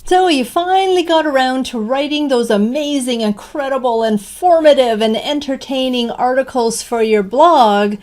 So you finally got around to writing those amazing, incredible, informative, and entertaining articles for your blog,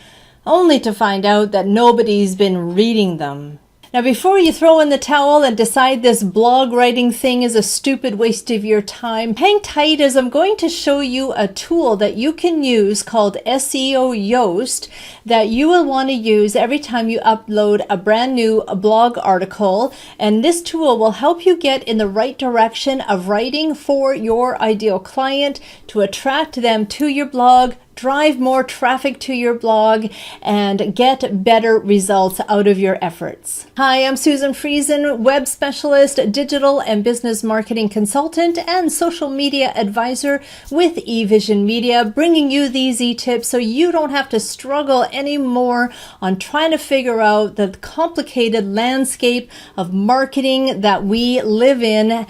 only to find out that nobody's been reading them. Now, before you throw in the towel and decide this blog writing thing is a stupid waste of your time, hang tight as I'm going to show you a tool that you can use called SEO Yoast that you will want to use every time you upload a brand new blog article. And this tool will help you get in the right direction of writing for your ideal client to attract them to your blog, drive more traffic to your blog, and get better results out of your efforts. Hi, I'm Susan Friesen, web specialist, digital and business marketing consultant, and social media advisor with eVision Media, bringing you these e-tips so you don't have to struggle anymore on trying to figure out the complicated landscape of marketing that we live in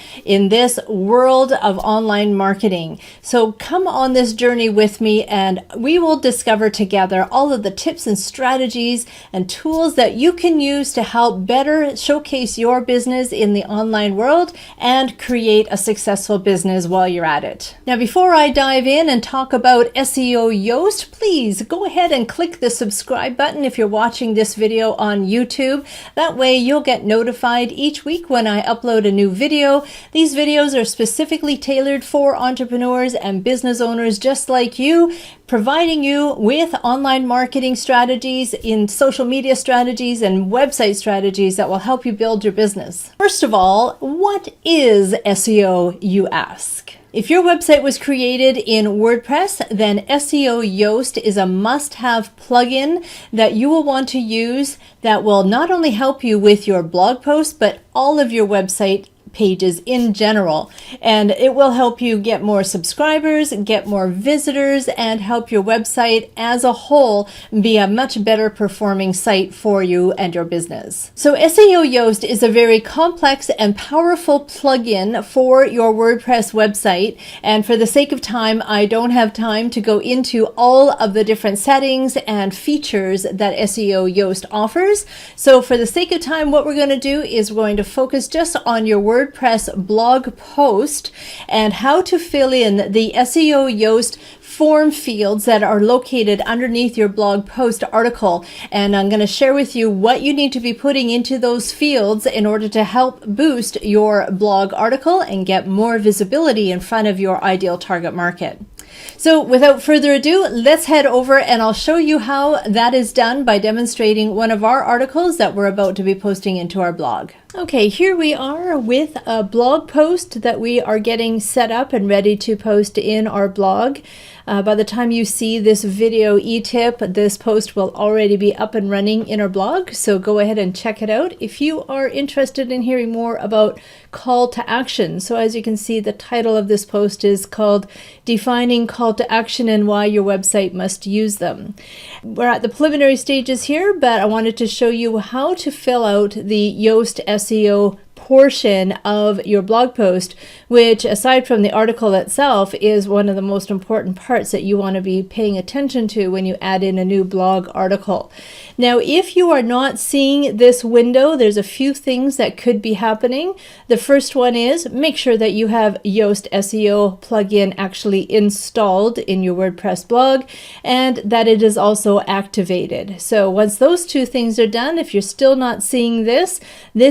this world of online marketing. So come on this journey with me, and we will discover together all of the tips and strategies and tools that you can use to help better showcase your business in the online world and create a successful business while you're at it. Now, before I dive in and talk about SEO Yoast, please go ahead and click the subscribe button if you're watching this video on YouTube. That way you'll get notified each week when I upload a new video. These videos are specifically tailored for entrepreneurs and business owners just like you, providing you with online marketing strategies, in social media strategies, and website strategies that will help you build your business. First of all, what is SEO, you ask? If your website was created in WordPress, then SEO Yoast is a must-have plugin that you will want to use that will not only help you with your blog posts, but all of your website pages in general, and it will help you get more subscribers, get more visitors, and help your website as a whole be a much better performing site for you and your business. So SEO Yoast is a very complex and powerful plugin for your WordPress website, and for the sake of time, I don't have time to go into all of the different settings and features that SEO Yoast offers. So for the sake of time, what we're going to do is we're going to focus just on your WordPress blog post and how to fill in the SEO Yoast form fields that are located underneath your blog post article. And I'm going to share with you what you need to be putting into those fields in order to help boost your blog article and get more visibility in front of your ideal target market. So without further ado, let's head over and I'll show you how that is done by demonstrating one of our articles that we're about to be posting into our blog. Okay, here we are with a blog post that we are getting set up and ready to post in our blog. By the time you see this video e-tip, this post will already be up and running in our blog, so go ahead and check it out if you are interested in hearing more about call to action. So as you can see, the title of this post is called Defining Call to Action and Why Your Website Must Use Them. We're at the preliminary stages here, but I wanted to show you how to fill out the Yoast SEO portion of your blog post, which aside from the article itself is one of the most important parts that you want to be paying attention to when you add in a new blog article. Now, if you are not seeing this window, there's a few things that could be happening. The first one is make sure that you have Yoast SEO plugin actually installed in your WordPress blog and that it is also activated. So once those two things are done, if you're still not seeing this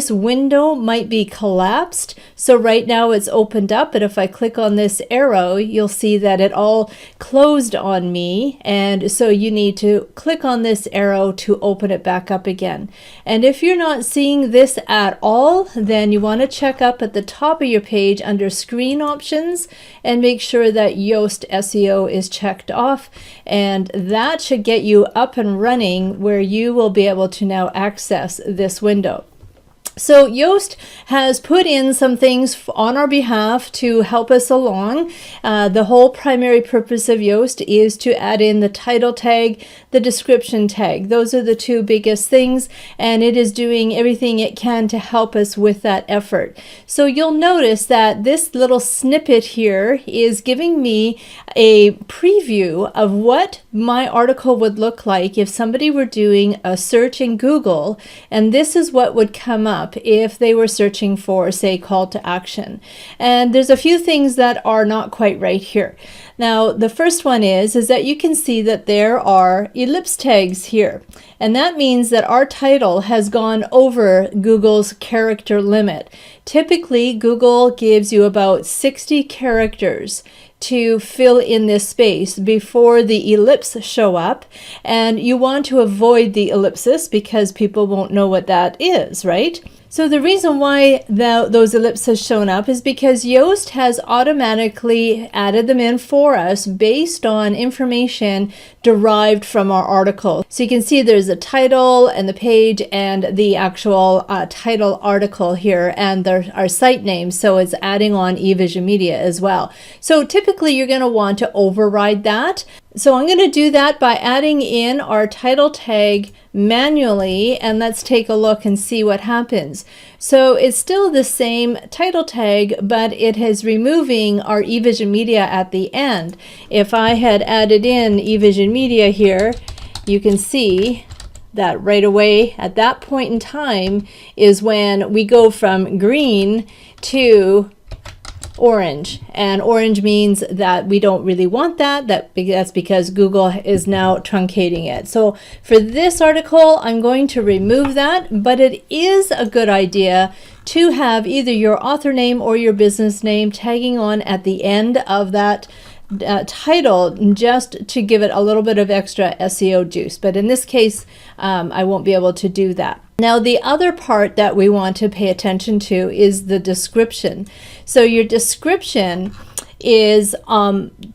window might be collapsed. So right now it's opened up, but if I click on this arrow, you'll see that it all closed on me. And so you need to click on this arrow to open it back up again. And if you're not seeing this at all, then you want to check up at the top of your page under screen options and make sure that Yoast SEO is checked off. And that should get you up and running where you will be able to now access this window. So Yoast has put in some things on our behalf to help us along. The whole primary purpose of Yoast is to add in the title tag, the description tag. Those are the two biggest things, and it is doing everything it can to help us with that effort. So you'll notice that this little snippet here is giving me a preview of what my article would look like if somebody were doing a search in Google, and this is what would come up if they were searching for, say, call to action. And there's a few things that are not quite right here. Now, the first one is that you can see that there are ellipse tags here. And that means that our title has gone over Google's character limit. Typically, Google gives you about 60 characters to fill in this space before the ellipse show up, and you want to avoid the ellipsis because people won't know what that is, right? So the reason why those ellipses shown up is because Yoast has automatically added them in for us based on information derived from our article. So you can see there's a title and the page and the actual title article here, and there are site names, so it's adding on eVision Media as well. So typically you're going to want to override that. So I'm going to do that by adding in our title tag manually, and let's take a look and see what happens. So it's still the same title tag, but it is removing our eVision Media at the end. If I had added in eVision Media here, you can see that right away at that point in time is when we go from green to orange, and orange means that we don't really want that. That's because Google is now truncating it. So for this article, I'm going to remove that, but it is a good idea to have either your author name or your business name tagging on at the end of that title, just to give it a little bit of extra SEO juice. But in this case, I won't be able to do that. Now, the other part that we want to pay attention to is the description. So your description is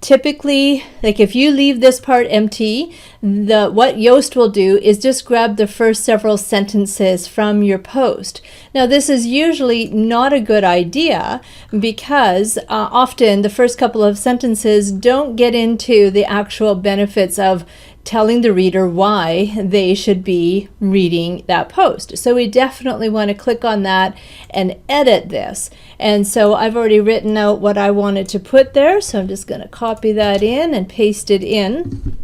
typically, like if you leave this part empty, what Yoast will do is just grab the first several sentences from your post. Now, this is usually not a good idea because often the first couple of sentences don't get into the actual benefits of telling the reader why they should be reading that post. So we definitely want to click on that and edit this. And so I've already written out what I wanted to put there, so I'm just going to copy that in and paste it in.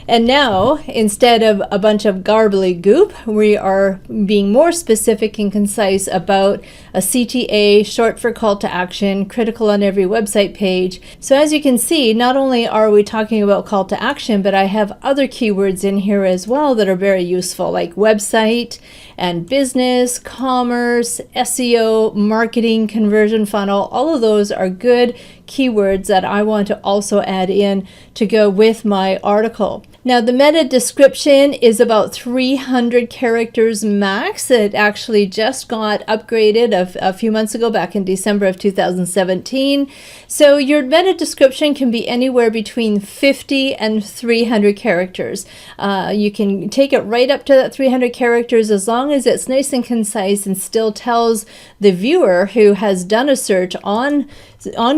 And now, instead of a bunch of garbly goop, we are being more specific and concise about a CTA, short for call to action, critical on every website page. So as you can see, not only are we talking about call to action, but I have other keywords in here as well that are very useful, like website and business, commerce, SEO, marketing, conversion funnel. All of those are good keywords that I want to also add in to go with my article. Now, the meta description is about 300 characters max. It actually just got upgraded a few months ago, back in December of 2017. So your meta description can be anywhere between 50 and 300 characters. You can take it right up to that 300 characters as long as it's nice and concise and still tells the viewer who has done a search on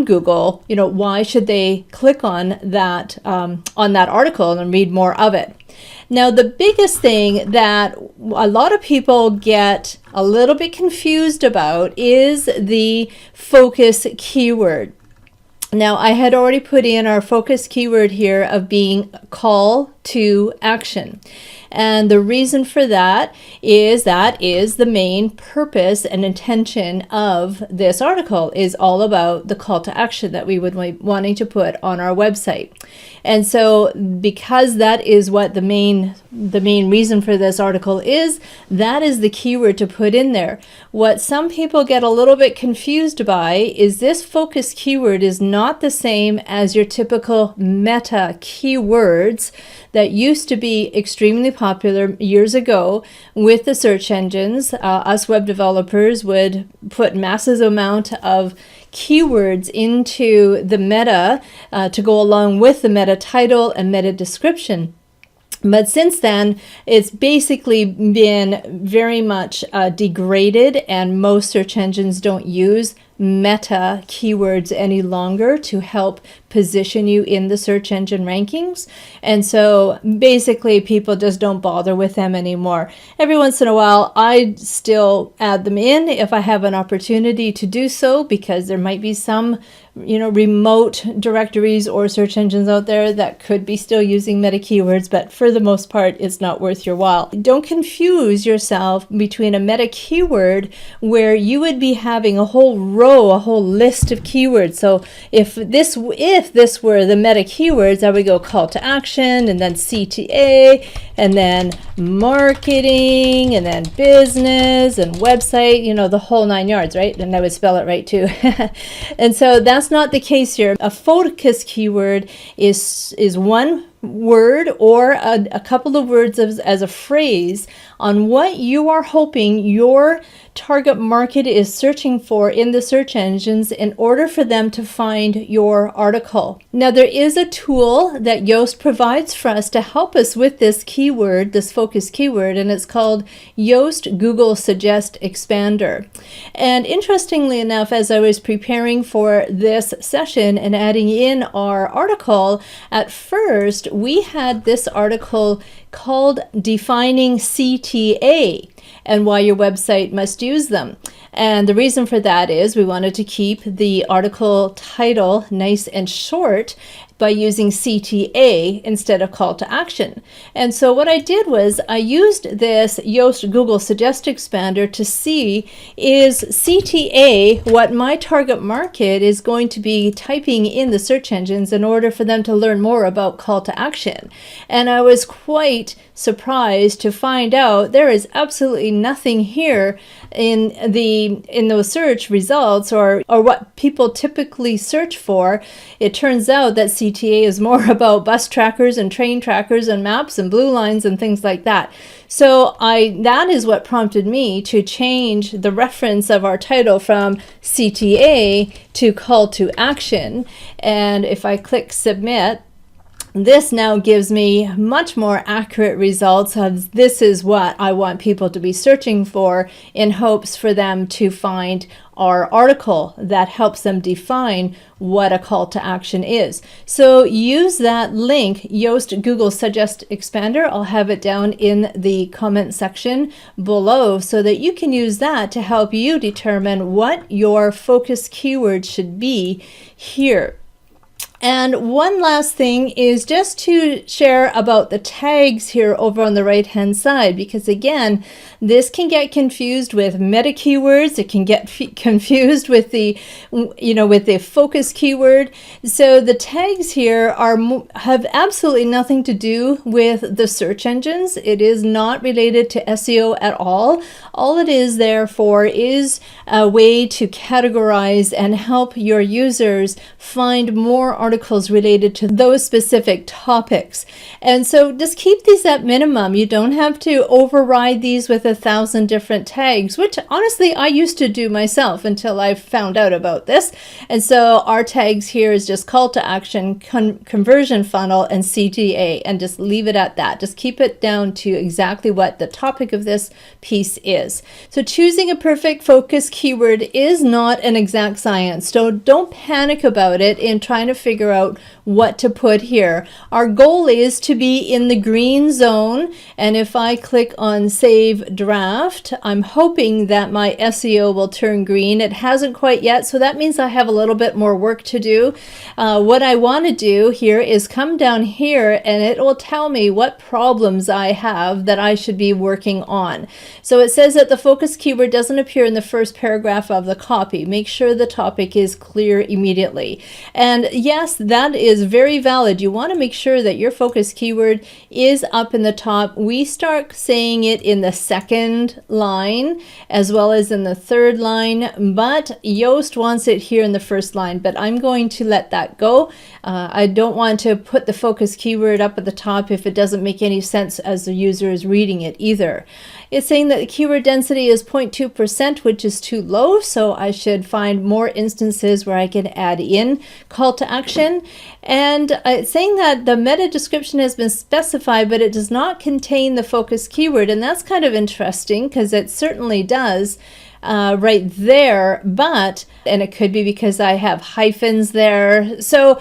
Google, why should they click on that article and read more of it. Now, the biggest thing that a lot of people get a little bit confused about is the focus keyword. Now, I had already put in our focus keyword here of being call to action. And the reason for that is the main purpose and intention of this article is all about the call to action that we would be wanting to put on our website. And so because that is what the main reason for this article is, that is the keyword to put in there. What some people get a little bit confused by is this focus keyword is not the same as your typical meta keywords that used to be extremely popular years ago with the search engines. Us web developers would put massive amount of keywords into the meta to go along with the meta title and meta description. But since then, it's basically been very much degraded, and most search engines don't use meta keywords any longer to help position you in the search engine rankings. And so basically people just don't bother with them anymore. Every once in a while, I still add them in if I have an opportunity to do so, because there might be some remote directories or search engines out there that could be still using meta keywords, but for the most part, it's not worth your while. Don't confuse yourself between a meta keyword where you would be having a whole row, a whole list of keywords. So if this were the meta keywords, I would go call to action, and then CTA, and then marketing, and then business and website, the whole 9 yards, right? And I would spell it right too. And so that's not the case here. A focus keyword is one word or a couple of words as a phrase on what you are hoping your target market is searching for in the search engines in order for them to find your article. Now, there is a tool that Yoast provides for us to help us with this keyword, this focus keyword, and it's called Yoast Google Suggest Expander. And interestingly enough, as I was preparing for this session and adding in our article, at first we had this article called Defining CTA and Why Your Website Must Use Them. And the reason for that is we wanted to keep the article title nice and short by using CTA instead of call to action. And so what I did was I used this Yoast Google Suggest Expander to see, is CTA what my target market is going to be typing in the search engines in order for them to learn more about call to action. And I was quite surprised to find out there is absolutely nothing here in those search results or what people typically search for. It turns out that CTA is more about bus trackers and train trackers and maps and blue lines and things like that. So that is what prompted me to change the reference of our title from CTA to call to action. And if I click submit, this now gives me much more accurate results of this is what I want people to be searching for in hopes for them to find our article that helps them define what a call to action is. So use that link, Yoast Google Suggest Expander. I'll have it down in the comment section below so that you can use that to help you determine what your focus keyword should be here. And one last thing is just to share about the tags here over on the right hand side, because again, this can get confused with meta keywords. It can get confused with the focus keyword. So the tags here have absolutely nothing to do with the search engines. It is not related to SEO at all. All it is there for is a way to categorize and help your users find more articles related to those specific topics. And so just keep these at minimum. You don't have to override these with 1,000 different tags, which honestly I used to do myself until I found out about this. And so our tags here is just call to action, conversion funnel, and CTA, and just leave it at that. Just keep it down to exactly what the topic of this piece is. So choosing a perfect focus keyword is not an exact science. So don't panic about it in trying to figure out what to put here. Our goal is to be in the green zone, and if I click on Save Draft, I'm hoping that my SEO will turn green. It hasn't quite yet, so that means I have a little bit more work to do. What I want to do here is come down here and it will tell me what problems I have that I should be working on. So it says that the focus keyword doesn't appear in the first paragraph of the copy. Make sure the topic is clear immediately. And yes, that is very valid. You want to make sure that your focus keyword is up in the top. We start saying it in the second line as well as in the third line, but Yoast wants it here in the first line, but I'm going to let that go. I don't want to put the focus keyword up at the top if it doesn't make any sense as the user is reading it either. It's saying that the keyword density is 0.2%, which is too low, so I should find more instances where I can add in call to action. And it's saying that the meta description has been specified, but it does not contain the focus keyword, and that's kind of interesting because it certainly does. right there, and it could be because I have hyphens there. So,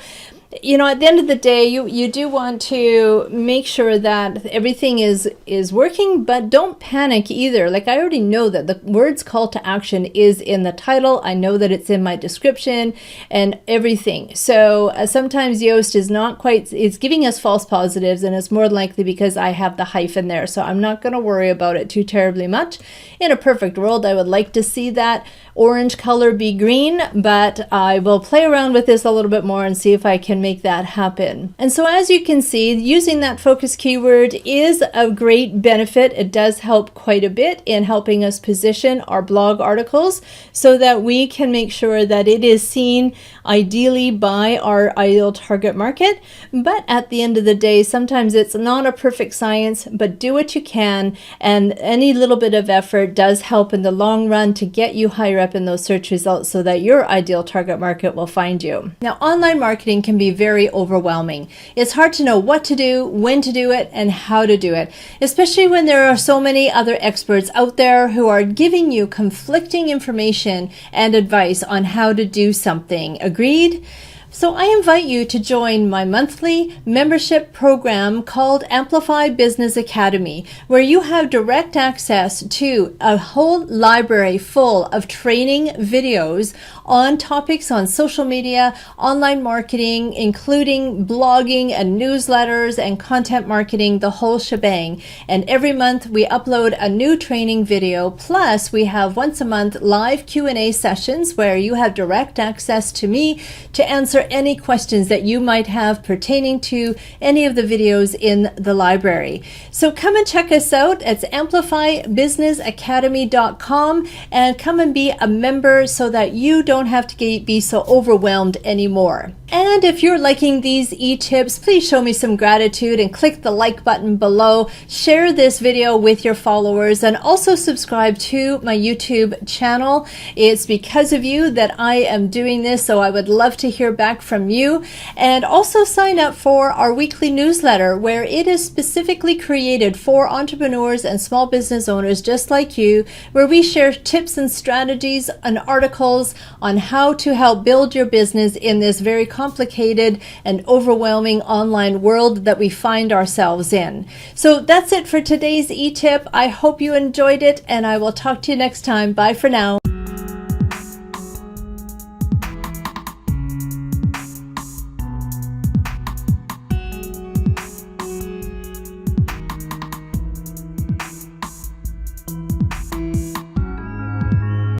at the end of the day, you do want to make sure that everything is working, but don't panic either. Like, I already know that the words call to action is in the title. I know that it's in my description and everything. So sometimes Yoast is not quite, it's giving us false positives, and it's more likely because I have the hyphen there. So I'm not going to worry about it too terribly much. In a perfect world, I would like to see that orange color be green, but I will play around with this a little bit more and see if I can make that happen. And so as you can see, using that focus keyword is a great benefit. It does help quite a bit in helping us position our blog articles so that we can make sure that it is seen ideally by our ideal target market. But at the end of the day, sometimes it's not a perfect science, but do what you can, and any little bit of effort does help in the long run to get you higher up in those search results so that your ideal target market will find you. Now, online marketing can be very overwhelming. It's hard to know what to do, when to do it, and how to do it, especially when there are so many other experts out there who are giving you conflicting information and advice on how to do something. Agreed? So I invite you to join my monthly membership program called Amplify Business Academy, where you have direct access to a whole library full of training videos on topics on social media, online marketing, including blogging and newsletters and content marketing, the whole shebang. And every month we upload a new training video, plus we have once a month live Q&A sessions where you have direct access to me to answer any questions that you might have pertaining to any of the videos in the library. So come and check us out. It's amplifybusinessacademy.com, and come and be a member so that you don't have to be so overwhelmed anymore. And if you're liking these e-tips, please show me some gratitude and click the like button below. Share this video with your followers, and also subscribe to my YouTube channel. It's because of you that I am doing this, so I would love to hear back from you. And also sign up for our weekly newsletter, where it is specifically created for entrepreneurs and small business owners just like you, where we share tips and strategies and articles on how to help build your business in this very complicated and overwhelming online world that we find ourselves in. So that's it for today's e-tip. I hope you enjoyed it, and I will talk to you next time. Bye for now.